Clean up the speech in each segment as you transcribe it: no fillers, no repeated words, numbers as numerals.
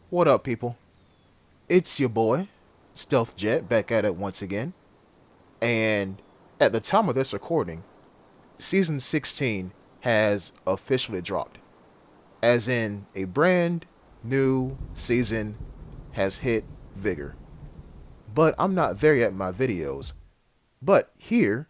What up, people? It's your boy, Stealth Jet, back at it once again. And at the time of this recording, Season 16 has officially dropped. As in, a brand new season has hit Vigor. But I'm not there yet in my videos. But here,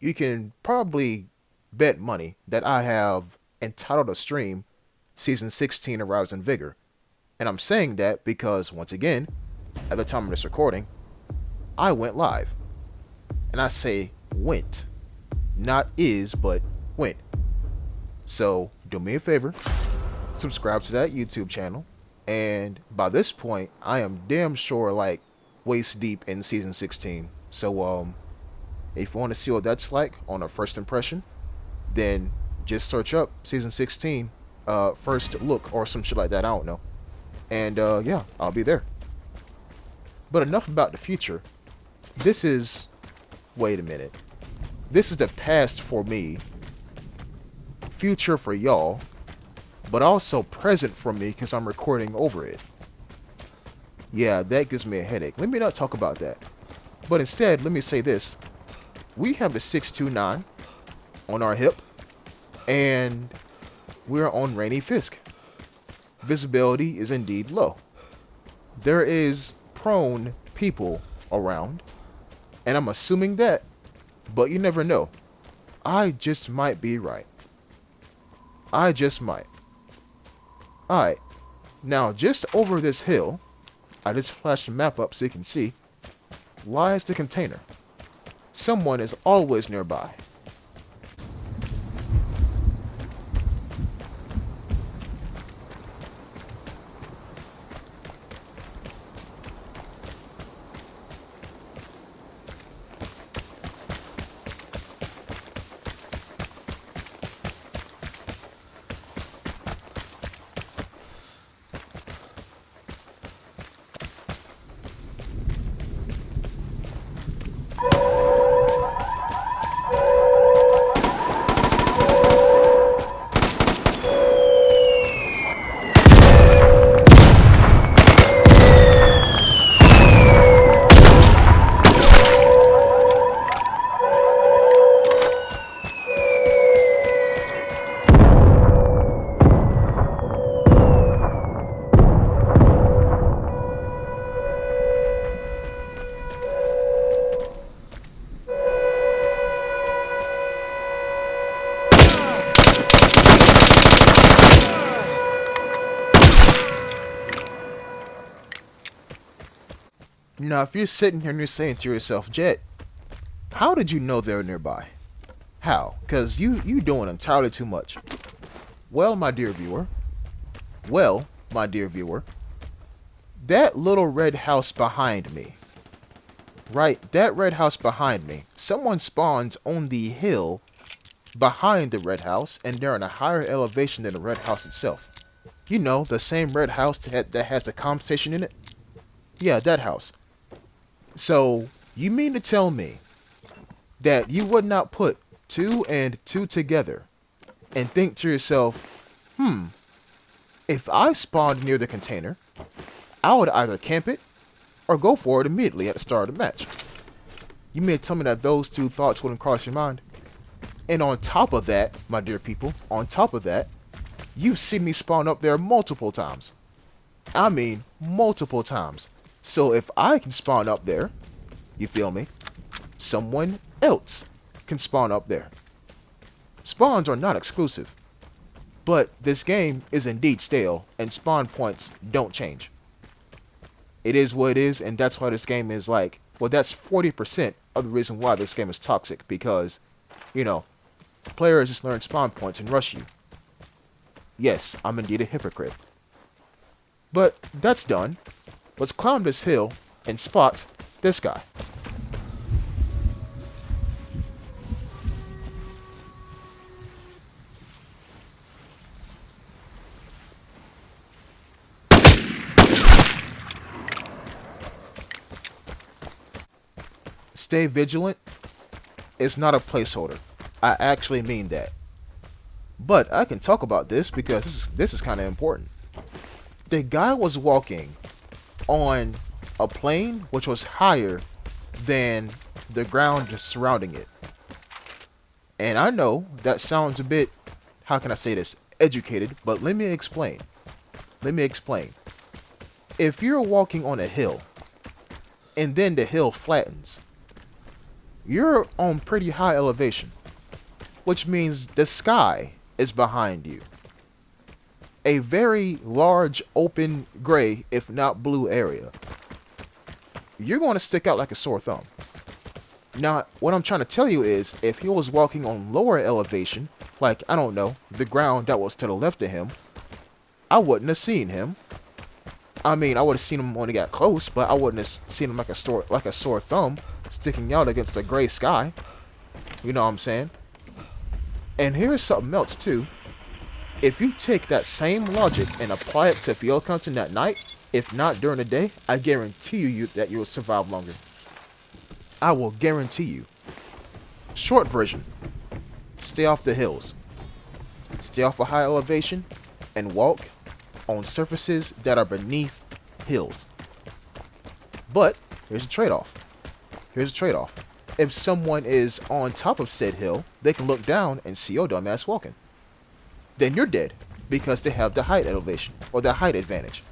you can probably bet money that I have entitled a stream Season 16 arrives in Vigor. And I'm saying that because, once again, at the time of this recording, I went live. And I say went. Not is, but went. So, do me a favor, subscribe to that YouTube channel. And by this point, I am damn sure like waist deep in Season 16. So, if you want to see what that's like on a first impression, then just search up Season 16 first look or some shit like that, I don't know. And yeah, I'll be there. But enough about the future. This is... Wait a minute. This is the past for me, future for y'all, but also present for me because I'm recording over it. Yeah, that gives me a headache. Let me not talk about that. But instead, let me say this. We have the 629 on our hip, and we're on Rainy Fisk. Visibility is indeed low. There is prone people around, and I'm assuming that, but you never know. I just might be right. I just might. Alright, now just over this hill, I just flashed the map up so you can see, lies the container. Someone is always nearby. Now, if you're sitting here and you're saying to yourself, Jet, how did you know they're nearby? How? Because you doing entirely too much. Well, my dear viewer, that little red house behind me, right, that red house behind me, someone spawns on the hill behind the red house, and they're in a higher elevation than the red house itself. You know, the same red house that has a comm station in it? Yeah, that house. So, you mean to tell me that you would not put 2 and 2 together and think to yourself, if I spawned near the container, I would either camp it or go for it immediately at the start of the match? You mean to tell me that those two thoughts wouldn't cross your mind? And on top of that, my dear people, on top of that, you've seen me spawn up there multiple times. I mean, multiple times. So if I can spawn up there, you feel me? Someone else can spawn up there. Spawns are not exclusive. But this game is indeed stale, and spawn points don't change. It is what it is, and that's why this game is like, well, that's 40% of the reason why this game is toxic, because, you know, players just learn spawn points and rush you. Yes, I'm indeed a hypocrite. But that's done. Let's climb this hill and spot this guy. Stay vigilant. It's not a placeholder. I actually mean that. But I can talk about this because this is kind of important. The guy was walking on a plane which was higher than the ground surrounding it. And I know that sounds a bit, how can I say this, educated, but let me explain. Let me explain. If you're walking on a hill and then the hill flattens, you're on pretty high elevation, which means the sky is behind you. A very large, open, gray, if not blue area. You're going to stick out like a sore thumb. Now, what I'm trying to tell you is, if he was walking on lower elevation, like, I don't know, the ground that was to the left of him, I wouldn't have seen him. I mean, I would have seen him when he got close, but I wouldn't have seen him like a sore thumb sticking out against the gray sky. You know what I'm saying? And here's something else too. If you take that same logic and apply it to field hunting at night, if not during the day, I guarantee you that you will survive longer. I will guarantee you. Short version. Stay off the hills. Stay off a high elevation and walk on surfaces that are beneath hills. But here's a trade-off. Here's a trade-off. If someone is on top of said hill, they can look down and see your dumbass walking. Then you're dead because they have the height elevation or the height advantage.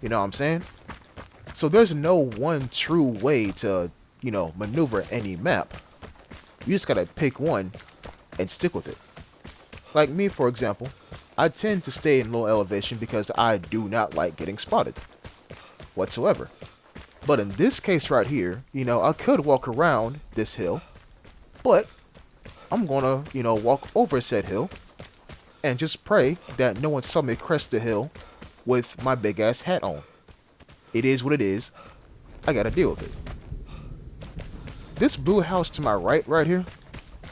You know what I'm saying? So there's no one true way to, maneuver any map. You just gotta pick one and stick with it. Like me, for example, I tend to stay in low elevation because I do not like getting spotted whatsoever. But in this case right here, I could walk around this hill, but I'm gonna, walk over said hill and just pray that no one saw me crest the hill with my big ass hat on. It is what it is. I gotta deal with it. This blue house to my right here,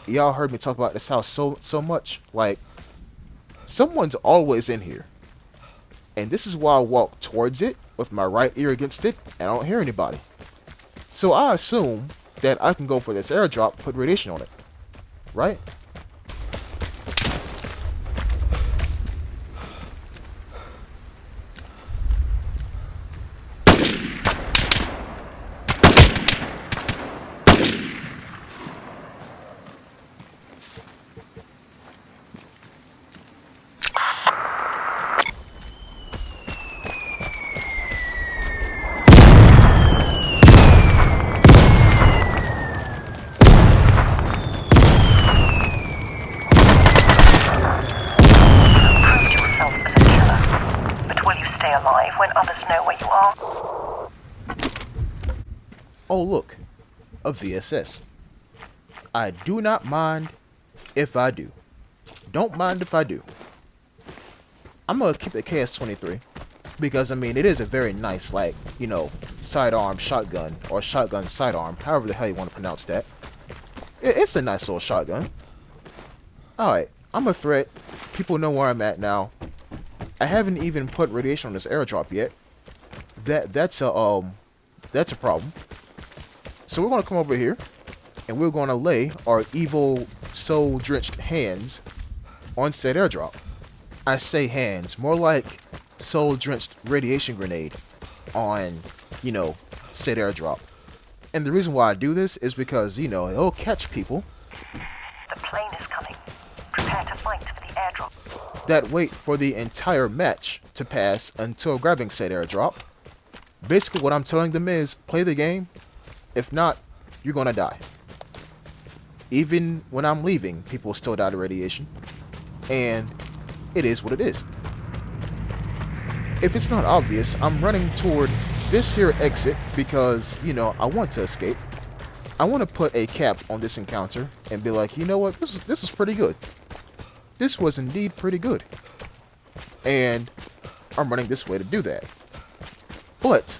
y'all heard me talk about this house so much. Like, someone's always in here. And this is why I walk towards it with my right ear against it and I don't hear anybody. So I assume that I can go for this airdrop, put radiation on it. Right? Alive when others know where you are. Oh look, a VSS. I do not mind if I do. Don't mind if I do. I'm gonna keep the KS-23 because it is a very nice, sidearm shotgun or shotgun sidearm, however the hell you want to pronounce that. It's a nice little shotgun. Alright, I'm a threat. People know where I'm at now. I haven't even put radiation on this airdrop yet. That's a problem. So we're gonna come over here and we're gonna lay our evil soul-drenched hands on said airdrop. I say hands, more like soul-drenched radiation grenade on, said airdrop. And the reason why I do this is because, it'll catch people. The plane is coming. Prepare to fight for the airdrop. That wait for the entire match to pass until grabbing said airdrop. Basically what I'm telling them is, play the game. If not, you're gonna die. Even when I'm leaving, people still die to radiation. And it is what it is. If it's not obvious, I'm running toward this here exit because, I want to escape. I want to put a cap on this encounter and be like, you know what, this is pretty good. This was indeed pretty good. And I'm running this way to do that. But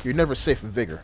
you're never safe in Vigor.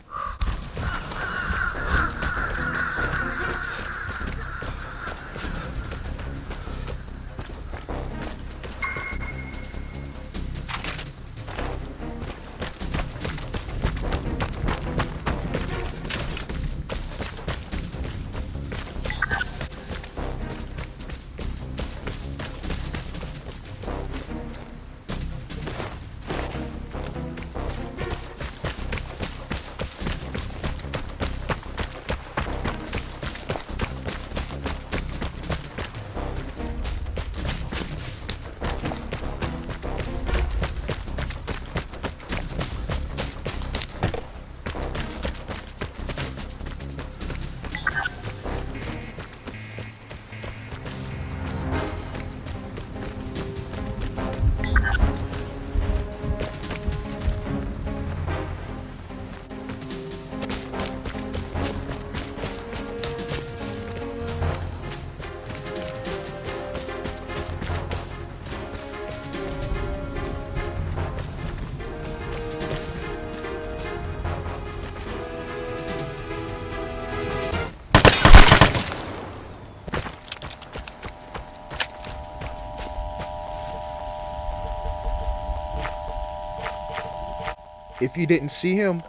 If you didn't see him,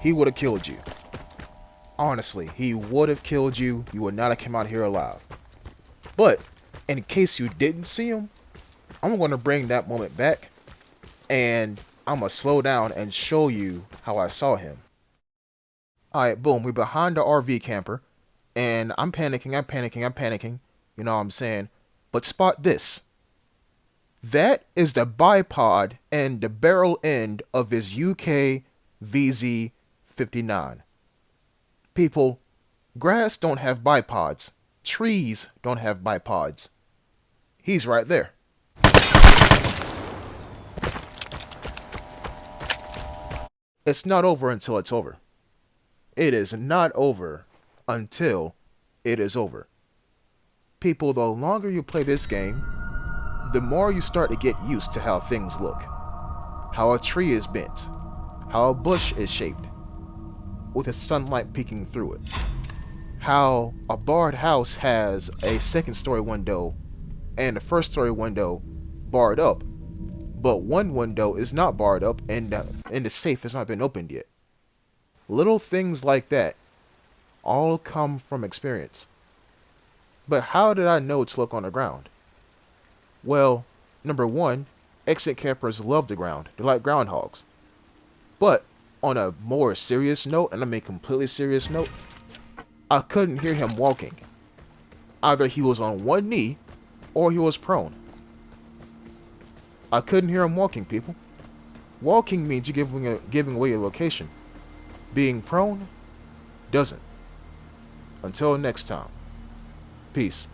he would have killed you. Honestly, he would have killed you. You would not have come out here alive. But in case you didn't see him, I'm going to bring that moment back, and I'm going to slow down and show you how I saw him. Alright, boom, we're behind the RV camper, and I'm panicking. You know what I'm saying? But spot this. That is the bipod and the barrel end of his UK VZ59. People, grass don't have bipods. Trees don't have bipods. He's right there. It's not over until it's over. It is not over until it is over. People, the longer you play this game, the more you start to get used to how things look. How a tree is bent. How a bush is shaped, with the sunlight peeking through it. How a barred house has a second-story window and a first-story window barred up, but one window is not barred up and the safe has not been opened yet. Little things like that all come from experience. But how did I know to look on the ground? Well, number one, exit campers love the ground. They're like groundhogs. But on a more serious note, and I mean completely serious note, I couldn't hear him walking. Either he was on one knee or he was prone. I couldn't hear him walking, people. Walking means you're giving away your location. Being prone doesn't. Until next time. Peace.